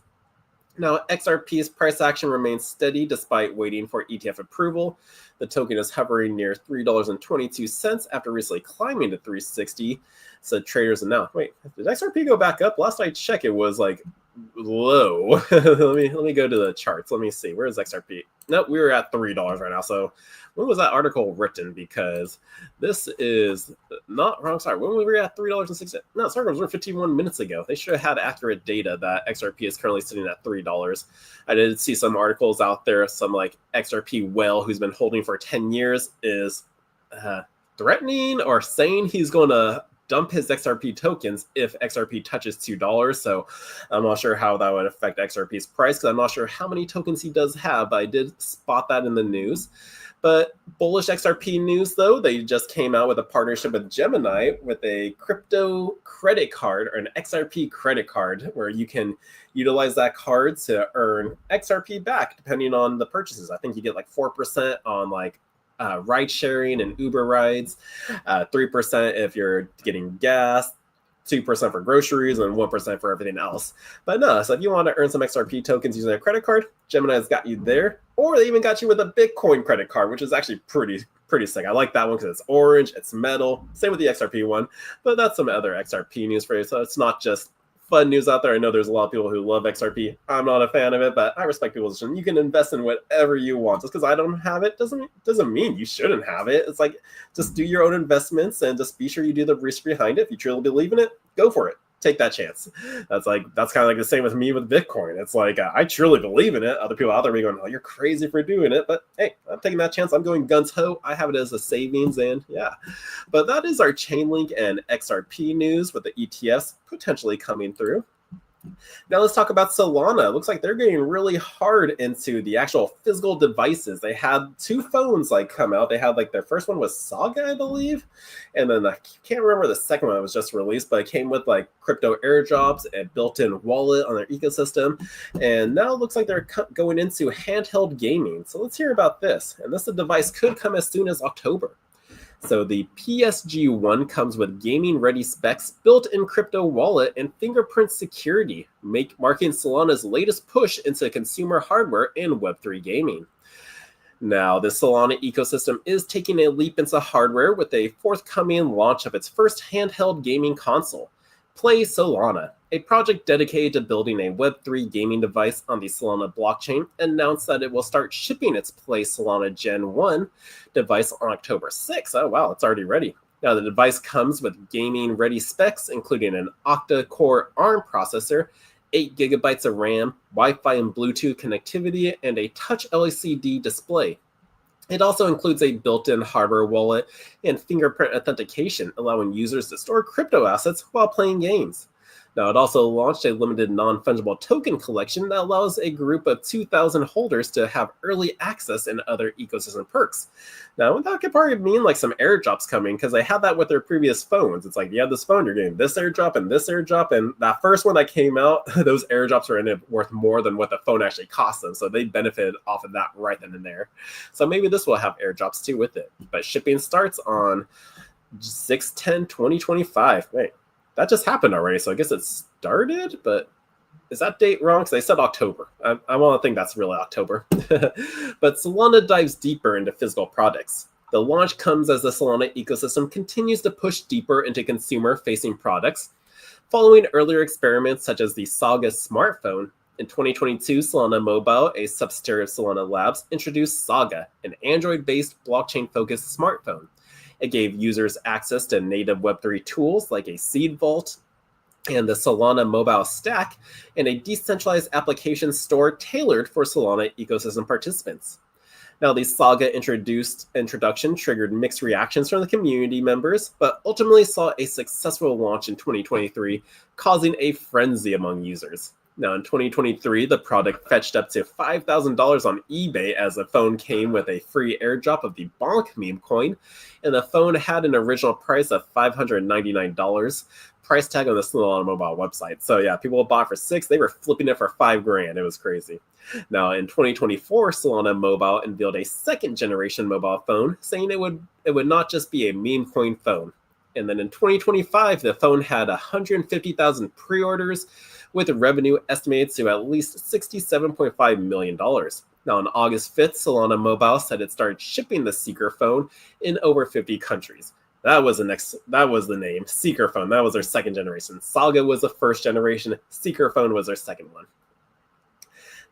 Now, XRP's price action remains steady despite waiting for ETF approval. The token is hovering near $3.22 after recently climbing to $3.60. So traders are now, wait, did XRP go back up? Last I checked, it was like low. let me go to the charts. Let me see. Where is XRP? Nope, we were at $3 right now. So when was that article written? Because this is not wrong. Sorry, when we were at $3.60. No, this article was 51 minutes ago. They should have had accurate data that XRP is currently sitting at $3. I did see some articles out there. Some like XRP whale who's been holding for 10 years is threatening or saying he's going to dump his XRP tokens if XRP touches $2. So I'm not sure how that would affect XRP's price, because I'm not sure how many tokens he does have, but I did spot that in the news. But bullish XRP news, though, they just came out with a partnership with Gemini with a crypto credit card or an XRP credit card where you can utilize that card to earn XRP back depending on the purchases. I think you get like 4% on like ride sharing and Uber rides, 3% if you're getting gas, 2% for groceries, and 1% for everything else. But no, so if you want to earn some XRP tokens using a credit card, Gemini's got you there. Or they even got you with a Bitcoin credit card, which is actually pretty sick. I like that one because it's orange, it's metal. Same with the XRP one. But that's some other XRP news for you. So it's not just fun news out there. I know there's a lot of people who love XRP. I'm not a fan of it, but I respect people's decision. You can invest in whatever you want. Just because I don't have it doesn't mean you shouldn't have it. It's like, just do your own investments and just be sure you do the research behind it. If you truly believe in it, go for it. Take that chance. That's kind of like the same with me with Bitcoin. It's like, I truly believe in it. Other people out there may be going, oh, you're crazy for doing it. But hey, I'm taking that chance. I'm going guns ho. I have it as a savings, and yeah. But that is our Chainlink and XRP news with the ETFs potentially coming through. Now let's talk about Solana. It looks like they're getting really hard into the actual physical devices. They had 2 phones come out. They had their first one was Saga, I believe. And then I can't remember the second one that was just released, but it came with crypto airdrops and built-in wallet on their ecosystem. And now it looks like they're going into handheld gaming. So let's hear about this. And this device could come as soon as October. So the PSG-1 comes with gaming-ready specs, built-in crypto wallet, and fingerprint security, marking Solana's latest push into consumer hardware and Web3 gaming. Now, the Solana ecosystem is taking a leap into hardware with a forthcoming launch of its first handheld gaming console, Play Solana, a project dedicated to building a Web3 gaming device on the Solana blockchain, announced that it will start shipping its Play Solana Gen 1 device on October 6th. Oh, wow, it's already ready. Now, the device comes with gaming-ready specs, including an octa-core ARM processor, 8 gigabytes of RAM, Wi-Fi and Bluetooth connectivity, and a touch LCD display. It also includes a built-in hardware wallet and fingerprint authentication, allowing users to store crypto assets while playing games. Now, it also launched a limited non-fungible token collection that allows a group of 2,000 holders to have early access and other ecosystem perks. Now, that could probably mean some airdrops coming, because they had that with their previous phones. It's you have this phone, you're getting this airdrop, and that first one that came out, those airdrops are worth more than what the phone actually cost them, so they benefited off of that right then and there. So maybe this will have airdrops too with it. But shipping starts on 6/10/2025. Wait. That just happened already, so I guess it started, but is that date wrong? Because they said October. I want to think that's really October. But Solana dives deeper into physical products. The launch comes as the Solana ecosystem continues to push deeper into consumer-facing products. Following earlier experiments such as the Saga smartphone, in 2022, Solana Mobile, a subsidiary of Solana Labs, introduced Saga, an Android-based blockchain-focused smartphone. It gave users access to native Web3 tools like a seed vault and the Solana mobile stack, and a decentralized application store tailored for Solana ecosystem participants. Now, the Saga introduction triggered mixed reactions from the community members, but ultimately saw a successful launch in 2023, causing a frenzy among users. Now, in 2023, the product fetched up to $5,000 on eBay as the phone came with a free airdrop of the Bonk meme coin, and the phone had an original price of $599, price tag on the Solana mobile website. So yeah, people bought for $6,000, they were flipping it for $5,000. It was crazy. Now, in 2024, Solana Mobile unveiled a second generation mobile phone, saying it would not just be a meme coin phone. And then in 2025, the phone had 150,000 pre-orders, with revenue estimated to at least $67.5 million. Now, on August 5th, Solana Mobile said it started shipping the Seeker phone in over 50 countries. That was the name, Seeker phone. That was their second generation. Saga was the first generation. Seeker phone was their second one.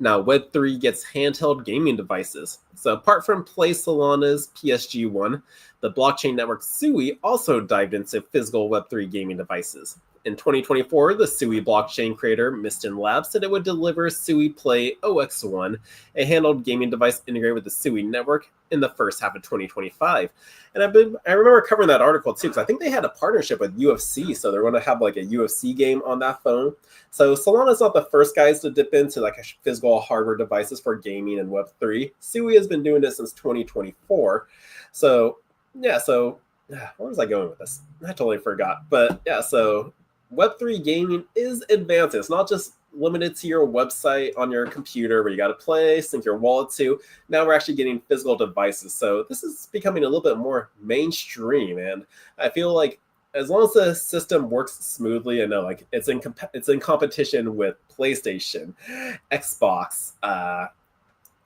Now, Web3 gets handheld gaming devices. So apart from Play Solana's PSG-1, The blockchain network Sui also dived into physical Web3 gaming devices. In 2024, the Sui blockchain creator Mistin Labs said it would deliver Sui Play OX1, a handheld gaming device integrated with the Sui network, in the first half of 2025. And I remember covering that article too, because I think they had a partnership with UFC, so they're going to have like a UFC game on that phone. So Solana's not the first guys to dip into like a physical hardware devices for gaming and Web3. Sui has been doing this since 2024. So yeah, so where was I going with this? I totally forgot. But yeah, so Web3 gaming is advanced. It's not just limited to your website on your computer where you got to play, sync your wallet to. Now we're actually getting physical devices. So this is becoming a little bit more mainstream. And I feel like as long as the system works smoothly, I know like it's in competition with PlayStation, Xbox,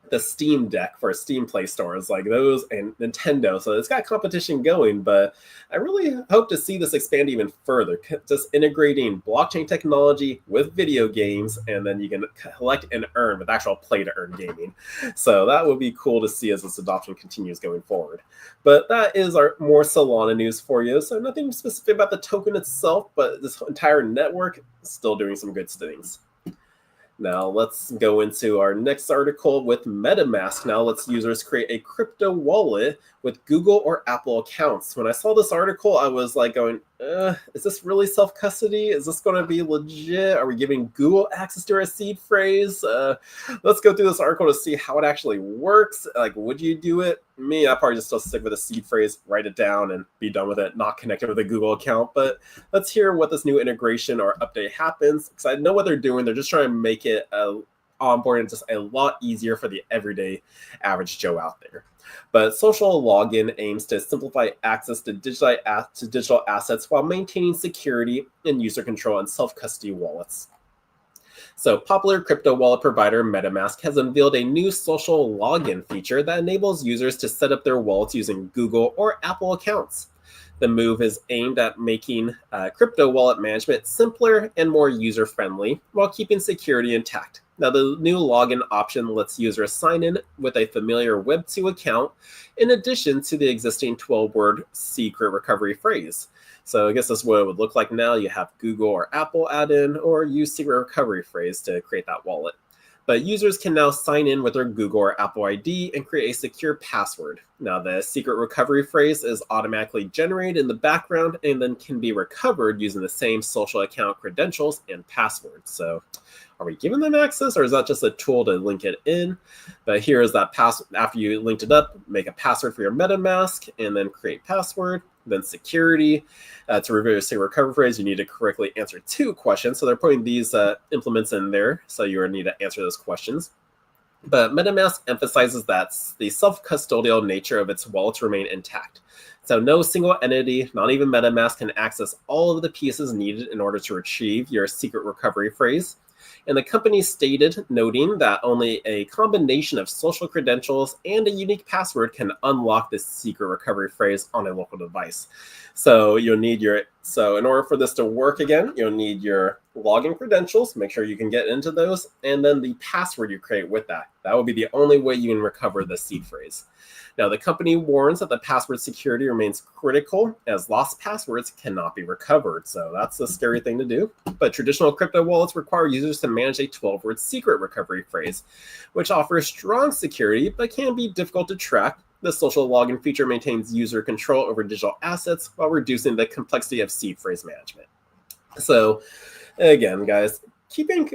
the Steam Deck for Steam Play stores like those, and Nintendo. So it's got competition going, but I really hope to see this expand even further, just integrating blockchain technology with video games, and then you can collect and earn with actual play to earn gaming. So that would be cool to see as this adoption continues going forward. But that is our more Solana news for you. So nothing specific about the token itself, but this entire network is still doing some good things. Now let's go into our next article with MetaMask. Now lets users create a crypto wallet with Google or Apple accounts. When I saw this article, I was like going, is this really self-custody? Is this going to be legit? Are we giving Google access to our seed phrase? Let's go through this article to see how it actually works. Like, would you do it? Me, I'd probably just still stick with a seed phrase, write it down, and be done with it, not connected with a Google account. But let's hear what this new integration or update happens, because I know what they're doing. They're just trying to make it onboarding just a lot easier for the everyday average Joe out there. But social login aims to simplify access to digital assets while maintaining security and user control and self-custody wallets. So popular crypto wallet provider MetaMask has unveiled a new social login feature that enables users to set up their wallets using Google or Apple accounts. The move is aimed at making crypto wallet management simpler and more user-friendly while keeping security intact. Now, the new login option lets users sign in with a familiar Web2 account in addition to the existing 12-word secret recovery phrase. So I guess that's what it would look like now. You have Google or Apple add in or use secret recovery phrase to create that wallet. But users can now sign in with their Google or Apple ID and create a secure password. Now, the secret recovery phrase is automatically generated in the background and then can be recovered using the same social account credentials and passwords. So are we giving them access, or is that just a tool to link it in? But here is that password. After you linked it up, make a password for your MetaMask and then create password. Then security. To reveal your secret recovery phrase, you need to correctly answer 2 questions. So they're putting these implements in there, so you need to answer those questions. But MetaMask emphasizes that the self-custodial nature of its wallets remain intact. So no single entity, not even MetaMask, can access all of the pieces needed in order to retrieve your secret recovery phrase. And the company stated, noting that only a combination of social credentials and a unique password can unlock this secret recovery phrase on a local device. So you'll need in order for this to work again, you'll need your login credentials, make sure you can get into those, and then the password you create with that. That will be the only way you can recover the seed phrase. Now, the company warns that the password security remains critical as lost passwords cannot be recovered. So that's a scary thing to do. But traditional crypto wallets require users to manage a 12-word secret recovery phrase, which offers strong security but can be difficult to track. The social login feature maintains user control over digital assets while reducing the complexity of seed phrase management. So again, guys, keeping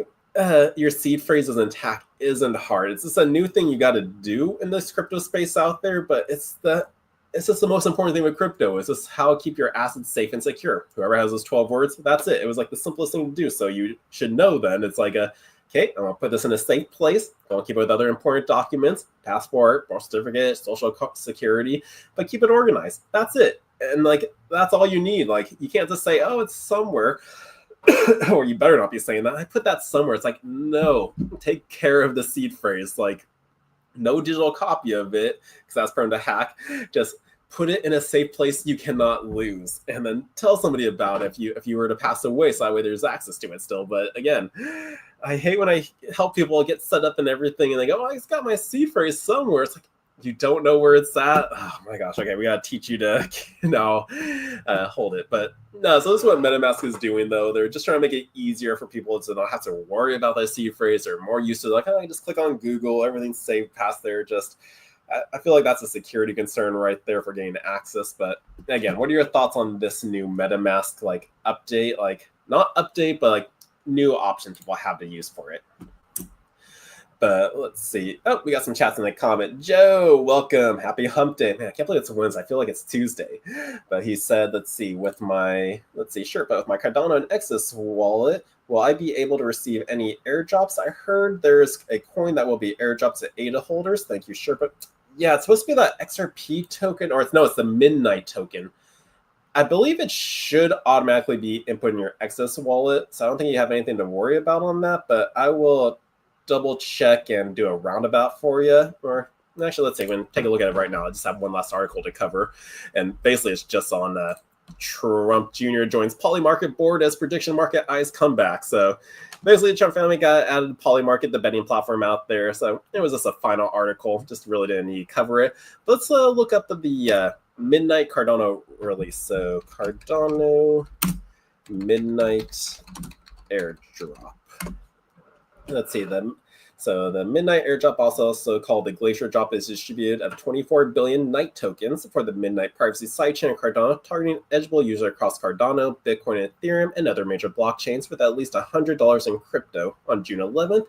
your seed phrases intact isn't hard. It's just a new thing you got to do in this crypto space out there, but it's just the most important thing with crypto. It's just how to keep your assets safe and secure. Whoever has those 12 words, that's it. It was like the simplest thing to do. So you should know then. It's like okay, I'm gonna put this in a safe place. Don't keep it with other important documents, passport, birth certificate, social security, but keep it organized. That's it. And like, that's all you need. Like, you can't just say, oh, it's somewhere. Or you better not be saying that. I put that somewhere. It's like, no, take care of the seed phrase. Like, no digital copy of it, because that's prone to hack. Just put it in a safe place you cannot lose, and then tell somebody about it if you were to pass away, so that way there's access to it still. But again, I hate when I help people get set up and everything, and they go, oh, I just got my seed phrase somewhere. It's like, You don't know where it's at? Oh my gosh. Okay, we gotta teach you to hold it. But no, so this is what MetaMask is doing though. They're just trying to make it easier for people to not have to worry about the seed phrase. They're more used to like, oh, I just click on Google, everything's saved past there. Just I feel like that's a security concern right there for getting access. But again, what are your thoughts on this new MetaMask like update? Like not update, but like new option people have to use for it. But let's see. Oh, we got some chats in the comment. Joe, welcome. Happy hump day. Man, I can't believe it's Wednesday. I feel like it's Tuesday. But he said, let's see, with my Cardano and Exodus wallet, will I be able to receive any airdrops? I heard there's a coin that will be airdrops to ADA holders. Thank you, Sherpa. Yeah, it's supposed to be that XRP token, or it's the Midnight token. I believe it should automatically be input in your Exodus wallet. So I don't think you have anything to worry about on that, but I will double check and do a roundabout for you. Or actually, let's see, we can take a look at it right now. I just have one last article to cover. And basically, it's just on Trump Jr. joins Polymarket board as prediction market eyes comeback. So basically, the Trump family got added Polymarket, the betting platform out there. So it was just a final article. Just really didn't need to cover it. But let's look up the Midnight Cardano release. So Cardano Midnight airdrop. Let's see them. So the Midnight airdrop, also called the Glacier drop, is distributed of 24 billion Night tokens for the Midnight privacy sidechain Cardano, targeting eligible users across Cardano, Bitcoin, and Ethereum, and other major blockchains with at least $100 in crypto on June 11th.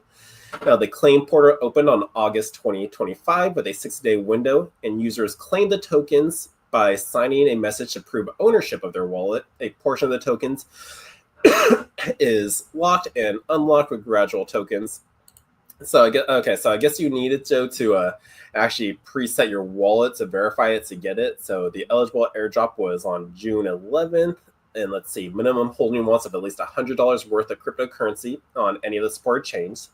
Now, the claim portal opened on August 2025 with a 60-day window, and users claim the tokens by signing a message to prove ownership of their wallet. A portion of the tokens is locked and unlocked with gradual tokens. So I guess you needed to actually preset your wallet to verify it to get it. So the eligible airdrop was on June 11th. And let's see, minimum holding amounts of at least $100 worth of cryptocurrency on any of the supported chains.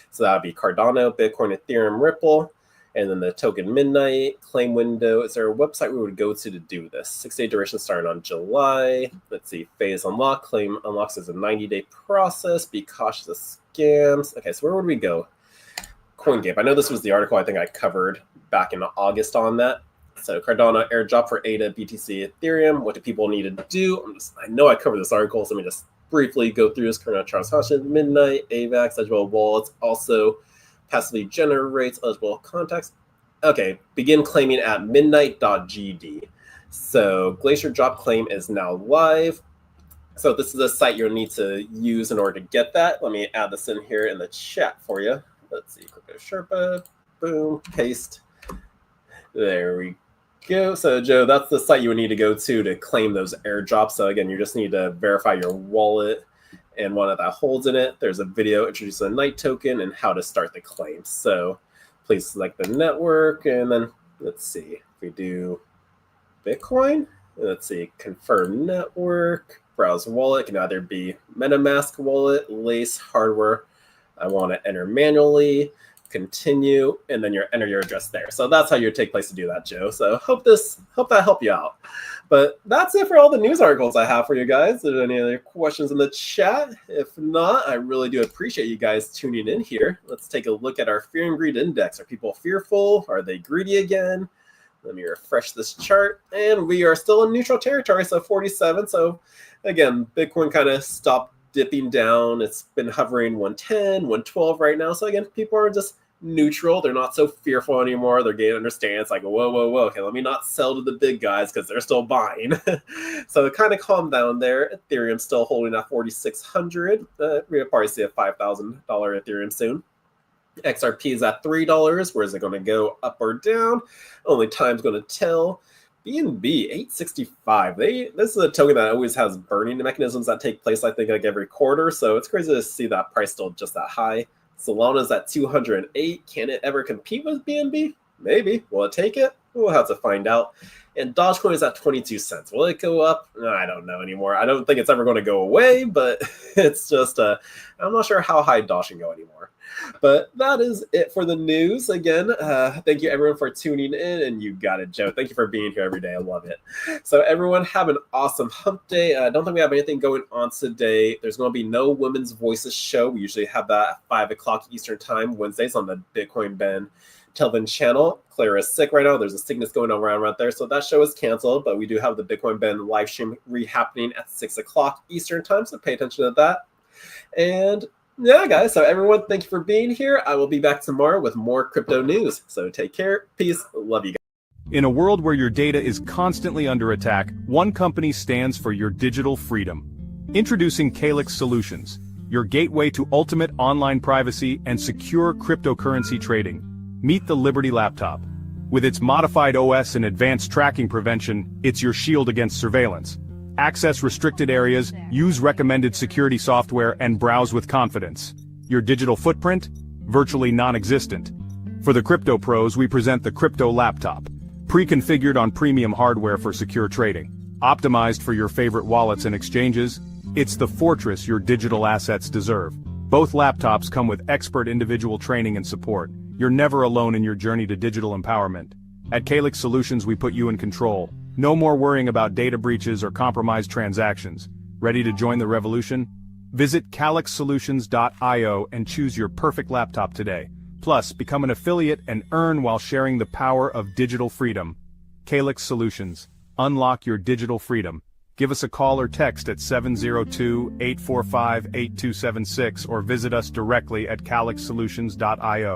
So that would be Cardano, Bitcoin, Ethereum, Ripple. And then the token Midnight claim window. Is there a website we would go to do this? 6-day duration starting on July. Let's see. Phase unlock. Claim unlocks as a 90-day process. Be cautious of scams. Okay, so where would we go? CoinGape. I know this was the article I think I covered back in August on that. So Cardano airdrop for ADA, BTC, Ethereum. What do people need to do? I know I covered this article, so let me just briefly go through this. Cardano TruthSocial, Midnight, AVAX, eligible wallets. Also passively generates eligible contacts. Okay, begin claiming at midnight.gd. So Glacier drop claim is now live. So this is a site you'll need to use in order to get that. Let me add this in here in the chat for you. Let's see, Crypto Sherpa, boom, paste. There we go. So Joe, that's the site you would need to go to claim those airdrops. So again, you just need to verify your wallet and one that holds in it. There's a video introducing the Night token and how to start the claim. So please select the network, and then let's see, if we do Bitcoin, let's see, confirm network, browse wallet. It can either be MetaMask wallet, Lace, hardware. I want to enter manually, continue, and then enter your address there. So that's how you take place to do that, Joe. So hope that helped you out. But that's it for all the news articles I have for you guys. Are there any other questions in the chat? If not, I really do appreciate you guys tuning in here. Let's take a look at our fear and greed index. Are people fearful? Are they greedy again? Let me refresh this chart. And we are still in neutral territory, so 47. So again, Bitcoin kind of stopped dipping down. It's been hovering 110, 112 right now. So again, people are just neutral. They're not so fearful anymore. They're getting to understand. It's like, whoa. Okay, let me not sell to the big guys because they're still buying. So it kind of calmed down there. Ethereum still holding at 4,600. We'll probably see a $5,000 Ethereum soon. XRP is at $3. Where is it going to go, up or down? Only time's going to tell. BNB 865. This is a token that always has burning mechanisms that take place, I think, like every quarter. So it's crazy to see that price still just that high. Solana's at 208. Can it ever compete with BNB? Maybe. Will it take it? We'll have to find out. And Dogecoin is at 22 cents. Will it go up? I don't know anymore. I don't think it's ever going to go away, but it's just, I'm not sure how high Doge can go anymore. But that is it for the news. Again, thank you everyone for tuning in, and you got it, Joe. Thank you for being here every day. I love it. So everyone have an awesome hump day. I don't think we have anything going on today. There's going to be no Women's Voices show. We usually have that at 5 o'clock Eastern time, Wednesdays on the Bitcoin Ben television channel. Clara is sick right now. There's a sickness going around right there. So that show is canceled, but we do have the Bitcoin Ben live stream happening at 6 o'clock Eastern time. So pay attention to that. And yeah, guys. So everyone, thank you for being here. I will be back tomorrow with more crypto news. So take care. Peace. Love you guys. In a world where your data is constantly under attack, one company stands for your digital freedom. Introducing Calyx Solutions, your gateway to ultimate online privacy and secure cryptocurrency trading. Meet the Liberty Laptop. With its modified OS and advanced tracking prevention, it's your shield against surveillance. Access restricted areas, use recommended security software, and browse with confidence. Your digital footprint? Virtually non-existent. For the crypto pros, we present the Crypto Laptop. Pre-configured on premium hardware for secure trading. Optimized for your favorite wallets and exchanges. It's the fortress your digital assets deserve. Both laptops come with expert individual training and support. You're never alone in your journey to digital empowerment. At Calyx Solutions, we put you in control. No more worrying about data breaches or compromised transactions. Ready to join the revolution? Visit calyxsolutions.io and choose your perfect laptop today. Plus, become an affiliate and earn while sharing the power of digital freedom. Calyx Solutions. Unlock your digital freedom. Give us a call or text at 702-845-8276 or visit us directly at calyxsolutions.io.